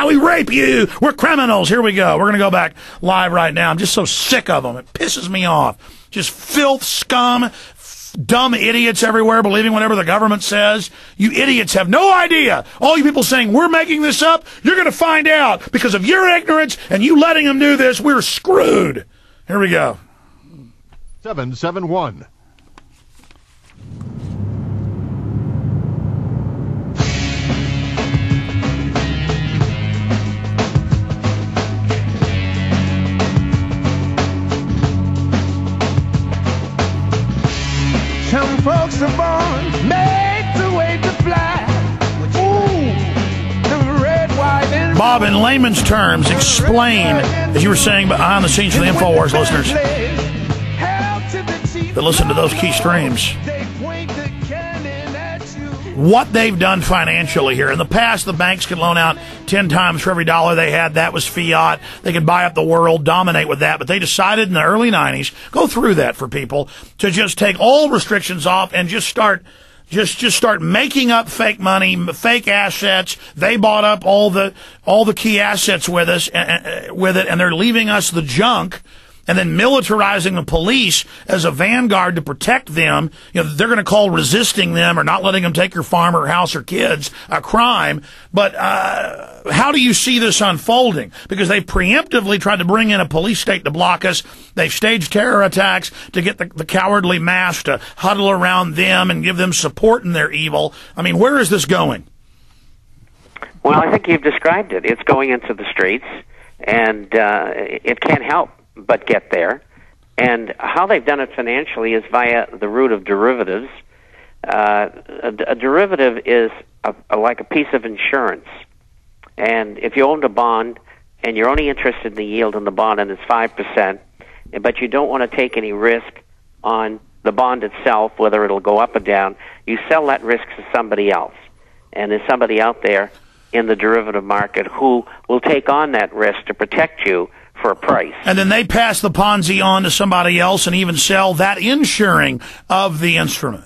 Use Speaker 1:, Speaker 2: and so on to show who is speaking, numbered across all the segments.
Speaker 1: we rape you. We're criminals. Here we go. We're going to go back live right now. I'm just so sick of them. It pisses me off. Just filth, scum, dumb idiots everywhere believing whatever the government says. You idiots have no idea. All you people saying, we're making this up, you're going to find out. Because of your ignorance and you letting them do this, we're screwed. Here we go.
Speaker 2: 771.
Speaker 3: Some folks are born made to wait to fly. Ooh, the red, white, and
Speaker 1: Bob, in layman's terms, explain, as you were saying behind the scenes for the InfoWars listeners that listen to those key streams, what they've done financially here. In the past, the banks could loan out 10 times for every dollar they had. That was fiat. They could buy up the world, dominate with that. But they decided in the early 90s, go through that for people, to just take all restrictions off and just start making up fake money, fake assets. They bought up all the key assets with us, and they're leaving us the junk. And then militarizing the police as a vanguard to protect them. You know, they're going to call resisting them or not letting them take your farm or house or kids a crime. But how do you see this unfolding? Because they preemptively tried to bring in a police state to block us. They've staged terror attacks to get the cowardly mass to huddle around them and give them support in their evil. I mean, where is this going?
Speaker 4: Well, I think you've described it. It's going into the streets, and it can't help but get there. And how they've done it financially is via the route of derivatives. A derivative is like a piece of insurance. And if you owned a bond and you're only interested in the yield on the bond and it's 5%, but you don't want to take any risk on the bond itself, whether it'll go up or down, you sell that risk to somebody else. And there's somebody out there in the derivative market who will take on that risk to protect you for a price. And
Speaker 1: then they pass the Ponzi on to somebody else and even sell that insuring of the instrument.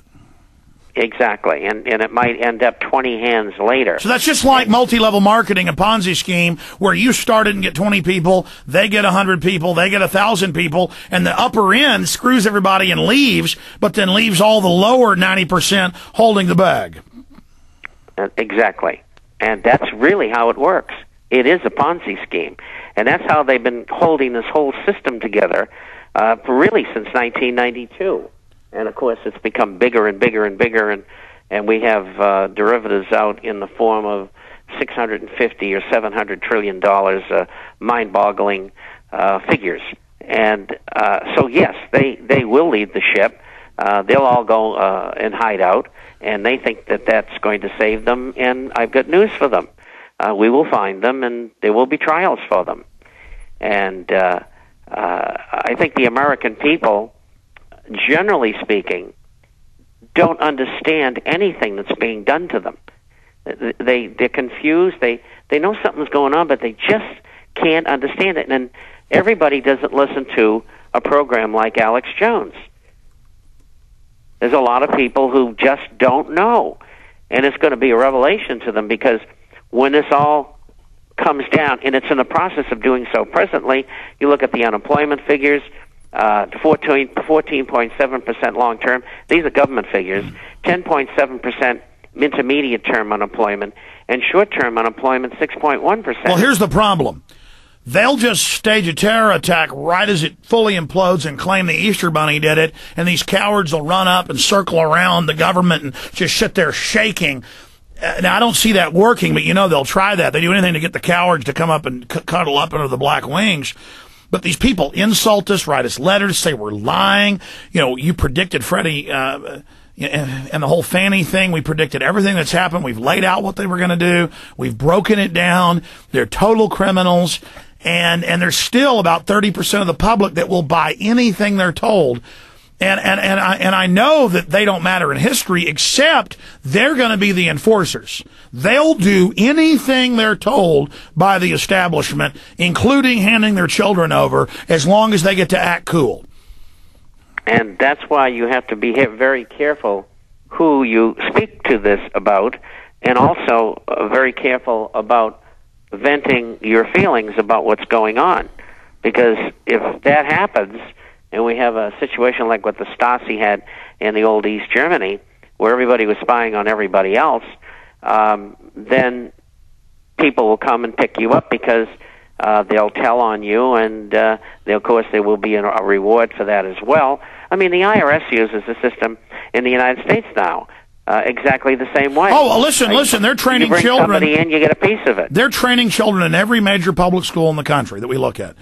Speaker 4: Exactly, and it might end up 20 hands later.
Speaker 1: So that's just like multi-level marketing, a Ponzi scheme, where you started and get 20 people, they get 100 people, they get 1,000 people, and the upper end screws everybody and leaves, but then leaves all the lower 90% holding the bag.
Speaker 4: Exactly, and that's really how it works. It is a Ponzi scheme. And that's how they've been holding this whole system together for really since 1992. And, of course, it's become bigger and bigger and bigger, and we have derivatives out in the form of $650 or $700 trillion, mind-boggling figures. And so, yes, they will lead the ship. They'll all go and hide out, and they think that that's going to save them, and I've got news for them. We will find them, and there will be trials for them. And I think the American people, generally speaking, don't understand anything that's being done to them. They're confused. They know something's going on, but they just can't understand it. And everybody doesn't listen to a program like Alex Jones. There's a lot of people who just don't know. And it's going to be a revelation to them, because when this all comes down, and it's in the process of doing so presently, you look at the unemployment figures, 14.7% long term. These are government figures. 10.7% intermediate term unemployment, and short term unemployment 6.1%.
Speaker 1: Well, here's the problem. They'll just stage a terror attack right as it fully implodes and claim the Easter Bunny did it, and these cowards will run up and circle around the government and just sit there shaking. Now, I don't see that working, but you know they'll try that. They do anything to get the cowards to come up and cuddle up under the black wings. But these people insult us, write us letters, say we're lying. You know, you predicted Freddie and the whole Fannie thing. We predicted everything that's happened. We've laid out what they were going to do. We've broken it down. They're total criminals. And there's still about 30% of the public that will buy anything they're told. And I know that they don't matter in history, except they're going to be the enforcers. They'll do anything they're told by the establishment, including handing their children over, as long as they get to act cool.
Speaker 4: And that's why you have to be very careful who you speak to this about, and also very careful about venting your feelings about what's going on. Because if that happens, and we have a situation like what the Stasi had in the old East Germany, where everybody was spying on everybody else, then people will come and pick you up because they'll tell on you, and of course there will be a reward for that as well. I mean, the IRS uses the system in the United States now exactly the same way.
Speaker 1: Oh, well, listen, they're training
Speaker 4: you bring
Speaker 1: children.
Speaker 4: Somebody in, you get a piece of it.
Speaker 1: They're training children in every major public school in the country that we look at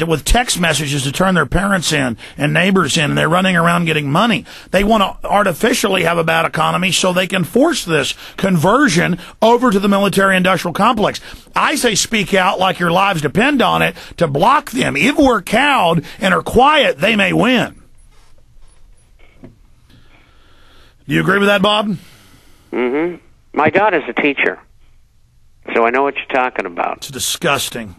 Speaker 1: with text messages to turn their parents in and neighbors in, and they're running around getting money. They want to artificially have a bad economy so they can force this conversion over to the military-industrial complex. I say speak out like your lives depend on it to block them. If we're cowed and are quiet, they may win. Do you agree with that, Bob?
Speaker 4: Mm-hmm. My daughter's a teacher, so I know what you're talking about.
Speaker 1: It's disgusting.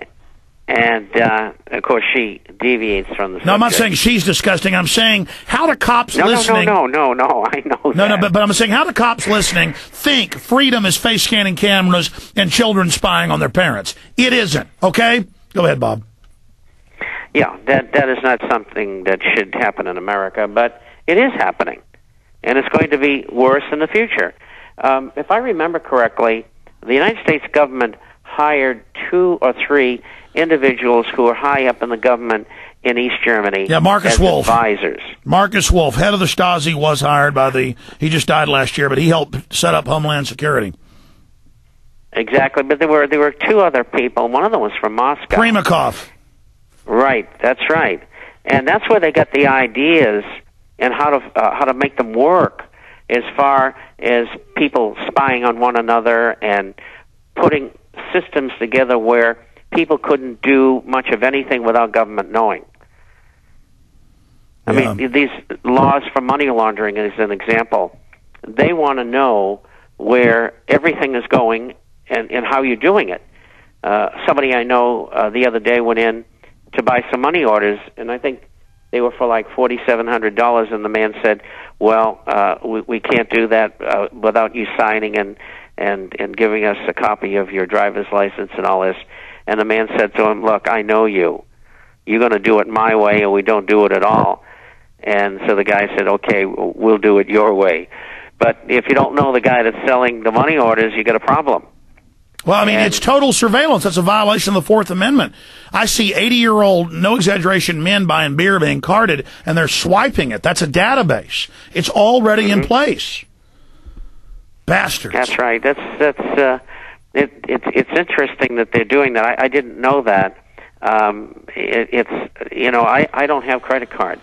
Speaker 4: And, of course, she deviates from the subject.
Speaker 1: No, I'm not saying she's disgusting. I'm saying how do cops listening...
Speaker 4: No, I know that.
Speaker 1: No, but I'm saying how do cops listening think freedom is face-scanning cameras and children spying on their parents? It isn't, okay? Go ahead, Bob.
Speaker 4: Yeah, that is not something that should happen in America, but it is happening. And it's going to be worse in the future. If I remember correctly, the United States government hired 2 or 3 individuals who are high up in the government in East Germany.
Speaker 1: Yeah, Marcus Wolf.
Speaker 4: Advisors.
Speaker 1: Marcus Wolf, head of the Stasi, was hired by he just died last year, but he helped set up Homeland Security.
Speaker 4: Exactly, but there were 2 other people. One of them was from Moscow.
Speaker 1: Primakov.
Speaker 4: Right, that's right. And that's where they got the ideas and how to make them work, as far as people spying on one another and putting systems together where people couldn't do much of anything without government knowing. I mean, these laws for money laundering is an example. They want to know where everything is going and how you're doing it. Somebody I know the other day went in to buy some money orders, and I think they were for like $4,700, and the man said, well, we can't do that without you signing and giving us a copy of your driver's license and all this. And the man said to him, look, I know you. You're going to do it my way, and we don't do it at all. And so the guy said, okay, we'll do it your way. But if you don't know the guy that's selling the money orders, you got a problem.
Speaker 1: Well, I mean, it's total surveillance. That's a violation of the Fourth Amendment. I see 80-year-old, no exaggeration, men buying beer being carded, and they're swiping it. That's a database. It's already in place. Bastards.
Speaker 4: That's right. It's interesting that they're doing that. I didn't know that. I don't have credit cards,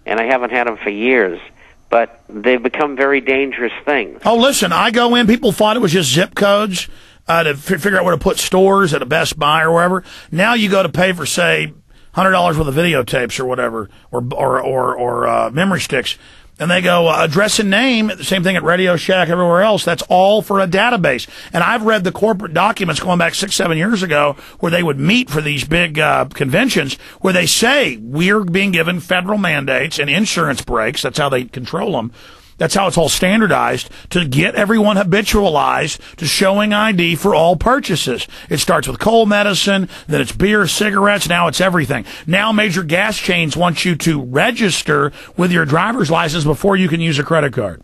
Speaker 4: and I haven't had them for years. But they've become very dangerous things.
Speaker 1: Oh, listen, I go in. People thought it was just zip codes. To figure out where to put stores at a Best Buy or wherever. Now you go to pay for, say, $100 worth of videotapes or whatever, or memory sticks, and they go address and name. The same thing at Radio Shack, everywhere else. That's all for a database. And I've read the corporate documents going back 6-7 years ago where they would meet for these big conventions where they say we're being given federal mandates and insurance breaks. That's how they control them. That's how it's all standardized to get everyone habitualized to showing ID for all purchases. It starts with cold medicine, then it's beer, cigarettes, now it's everything. Now major gas chains want you to register with your driver's license before you can use a credit card.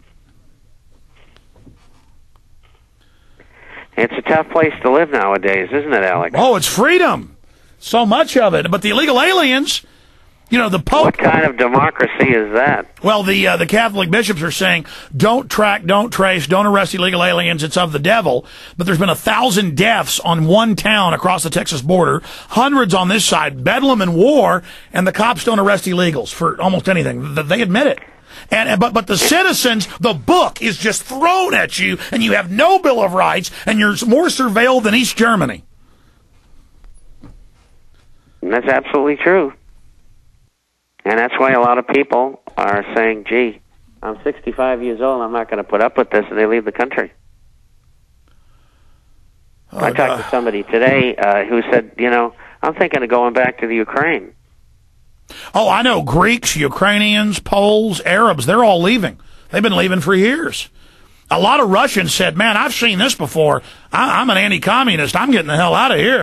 Speaker 4: It's a tough place to live nowadays, isn't it, Alex?
Speaker 1: Oh, it's freedom. So much of it. But the illegal aliens... You know, the Pope...
Speaker 4: What kind of democracy is that?
Speaker 1: Well, the Catholic bishops are saying, don't track, don't trace, don't arrest illegal aliens, it's of the devil. But there's been 1,000 deaths on one town across the Texas border, hundreds on this side, bedlam and war, and the cops don't arrest illegals for almost anything. They admit it. But the citizens, the book is just thrown at you, and you have no Bill of Rights, and you're more surveilled than East Germany.
Speaker 4: And that's absolutely true. And that's why a lot of people are saying, gee, I'm 65 years old, I'm not going to put up with this, and they leave the country. I talked to somebody today who said, I'm thinking of going back to the Ukraine.
Speaker 1: Oh, I know Greeks, Ukrainians, Poles, Arabs, they're all leaving. They've been leaving for years. a lot of Russians said, man, I've seen this before. I'm an anti-communist. I'm getting the hell out of here.